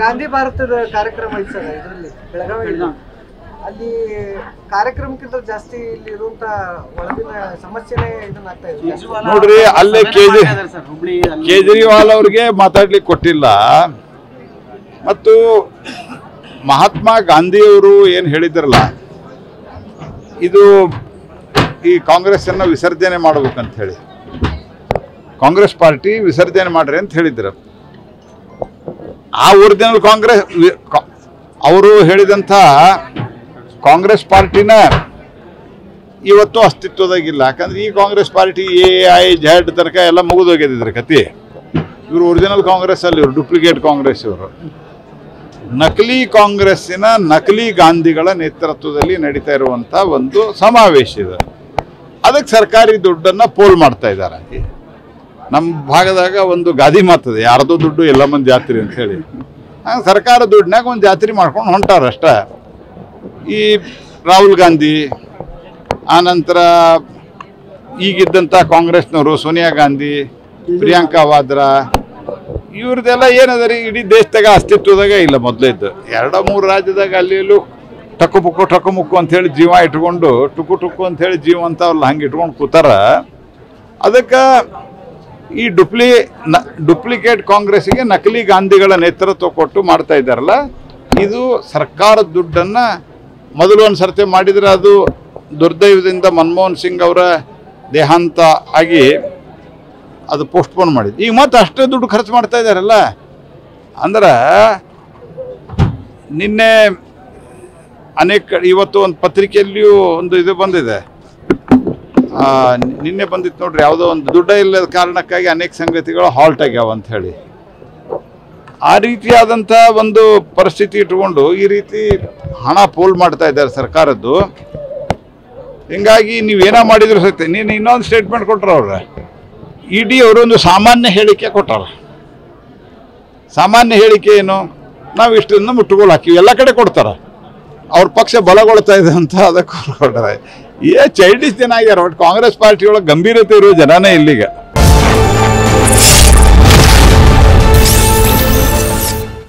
ಗಾಂಧಿ ಭಾರತದ ಕಾರ್ಯಕ್ರಮ ಇತ್ತು ಸರ್ ಇದರಲ್ಲಿ ಬೆಳಗಾವಿ ಅಲ್ಲಿ ಕಾರ್ಯಕ್ರಮಕ್ಕಿಂತ ಜಾಸ್ತಿ ಇಲ್ಲಿ ಇರುವಂತ ಒಳಗಿನ ಸಮಸ್ಯೆನೇ ಇದನ್ನ ಆಗ್ತಾ ಇದೆ ನೋಡ್ರಿ. ಅಲ್ಲೇ ಕೇಜ್ರಿವಾಲ್ ಅವ್ರಿಗೆ ಮಾತಾಡ್ಲಿಕ್ಕೆ ಕೊಟ್ಟಿಲ್ಲ. ಮತ್ತು ಮಹಾತ್ಮ ಗಾಂಧಿಯವರು ಏನು ಹೇಳಿದ್ರಲ್ಲ, ಇದು ಈ ಕಾಂಗ್ರೆಸ್ ಅನ್ನ ವಿಸರ್ಜನೆ ಮಾಡಬೇಕಂತ ಹೇಳಿ, ಕಾಂಗ್ರೆಸ್ ಪಾರ್ಟಿ ವಿಸರ್ಜನೆ ಮಾಡ್ರಿ ಅಂತ ಹೇಳಿದ್ರು. ಆ ಒರಿಜಿನಲ್ ಕಾಂಗ್ರೆಸ್ ಅವರು ಹೇಳಿದಂಥ ಕಾಂಗ್ರೆಸ್ ಪಾರ್ಟಿನ ಇವತ್ತು ಅಸ್ತಿತ್ವದಾಗಿಲ್ಲ. ಯಾಕಂದ್ರೆ ಈ ಕಾಂಗ್ರೆಸ್ ಪಾರ್ಟಿ AIZ ತನಕ ಎಲ್ಲ ಮುಗಿದೋಗಿದ್ರೆ ಕತಿ. ಇವರು ಒರಿಜಿನಲ್ ಕಾಂಗ್ರೆಸ್ ಅಲ್ಲಿ, ಇವರು ಡೂಪ್ಲಿಕೇಟ್ ಕಾಂಗ್ರೆಸ್. ಇವರು ನಕಲಿ ಕಾಂಗ್ರೆಸ್ಸಿನ ನಕಲಿ ಗಾಂಧಿಗಳ ನೇತೃತ್ವದಲ್ಲಿ ನಡೀತಾ ಇರುವಂಥ ಒಂದು ಸಮಾವೇಶ ಇದೆ. ಅದಕ್ಕೆ ಸರ್ಕಾರಿ ದುಡ್ಡನ್ನು ಪೋಲ್ ಮಾಡ್ತಾ ಇದ್ದಾರೆ. ನಮ್ಮ ಭಾಗದಾಗ ಒಂದು ಗಾದಿ ಮಾತದೆ, ಯಾರ್ದೋ ದುಡ್ಡು ಎಲ್ಲ ಮಂದಿ ಜಾತ್ರೆ ಅಂತ ಹೇಳಿ. ಸರ್ಕಾರ ದುಡ್ಡನ್ಯಾಗ ಒಂದು ಜಾತ್ರೆ ಮಾಡ್ಕೊಂಡು ಹೊಂಟಾರ ಅಷ್ಟ. ಈ ರಾಹುಲ್ ಗಾಂಧಿ, ಆನಂತರ ಈಗಿದ್ದಂಥ ಕಾಂಗ್ರೆಸ್ನವರು ಸೋನಿಯಾ ಗಾಂಧಿ, ಪ್ರಿಯಾಂಕಾ ವಾದ್ರಾ, ಇವ್ರದ್ದೆಲ್ಲ ಏನದ ರೀ ಇಡೀ ದೇಶದಾಗ ಅಸ್ತಿತ್ವದಾಗ ಇಲ್ಲ. ಮೊದಲಿದ್ದು 2-3 ರಾಜ್ಯದಾಗ ಅಲ್ಲಿ ಟಕು ಮುಕ್ಕು ಅಂಥೇಳಿ ಜೀವ ಇಟ್ಕೊಂಡು ಟುಕು ಅಂಥೇಳಿ ಜೀವ ಅಂತಾವಲ್ಲ, ಹಂಗೆ ಇಟ್ಕೊಂಡು ಕೂತಾರ. ಅದಕ್ಕೆ ಈ ಡುಪ್ಲಿಕೇಟ್ ಕಾಂಗ್ರೆಸ್ಸಿಗೆ ನಕಲಿ ಗಾಂಧಿಗಳ ನೇತೃತ್ವ ಕೊಟ್ಟು ಮಾಡ್ತಾ ಇದ್ದಾರಲ್ಲ, ಇದು ಸರ್ಕಾರದ ದುಡ್ಡನ್ನು ಮೊದಲು ಒಂದು ಸರ್ತಿ ಮಾಡಿದರೆ ಅದು ದುರ್ದೈವದಿಂದ ಮನಮೋಹನ್ ಸಿಂಗ್ ಅವರ ದೇಹಾಂತ ಆಗಿ ಅದು ಪೋಸ್ಟ್ಪೋನ್ ಮಾಡಿದ್ದು. ಈಗ ಮತ್ತೆ ಅಷ್ಟೇ ದುಡ್ಡು ಖರ್ಚು ಮಾಡ್ತಾ ಇದ್ದಾರಲ್ಲ. ಅಂದ್ರೆ ನಿನ್ನೆ ಇವತ್ತು ಒಂದು ಪತ್ರಿಕೆಯಲ್ಲಿಯೂ ಒಂದು ಇದು ಬಂದಿದೆ, ನಿನ್ನೆ ಬಂದಿತ್ತು ನೋಡ್ರಿ, ಯಾವುದೋ ಒಂದು ದುಡ್ಡ ಇಲ್ಲದ ಕಾರಣಕ್ಕಾಗಿ ಅನೇಕ ಸಂಗತಿಗಳು ಹಾಲ್ಟ್ ಆಗ್ಯಾವ ಅಂತ ಹೇಳಿ. ಆ ರೀತಿಯಾದಂಥ ಒಂದು ಪರಿಸ್ಥಿತಿ ಇಟ್ಕೊಂಡು ಈ ರೀತಿ ಹಣ ಪೋಲ್ ಮಾಡ್ತಾ ಇದ್ದಾರೆ ಸರ್ಕಾರದ್ದು. ಹಿಂಗಾಗಿ ನೀವೇನೋ ಮಾಡಿದ್ರು ಸತ್ಯ. ನೀನು ಇನ್ನೊಂದು ಸ್ಟೇಟ್ಮೆಂಟ್ ಕೊಟ್ಟರು ಅವ್ರ ED ಅವರೊಂದು ಸಾಮಾನ್ಯ ಹೇಳಿಕೆ ಕೊಟ್ಟಾರ. ಸಾಮಾನ್ಯ ಹೇಳಿಕೆ ಏನು, ನಾವು ಇಷ್ಟನ್ನ ಮುಟ್ಟುಗೋಲು ಹಾಕಿವಿ, ಎಲ್ಲ ಕಡೆ ಕೊಡ್ತಾರ. ಅವ್ರ ಪಕ್ಷ ಬಲಗೊಳ್ತಾ ಇದೆ ಅಂತ ಅದಕ್ಕೆ ಕೊಟ್ಟಾರೆ. ಚೈಲ್ಡಿಶ್ ಜನ ಆಗ್ಯಾರ. ಬಟ್ ಕಾಂಗ್ರೆಸ್ ಪಾರ್ಟಿ ಒಳಗೆ ಗಂಭೀರತೆ ಇರೋ ಜನನೇ ಇಲ್ಲಿಗ.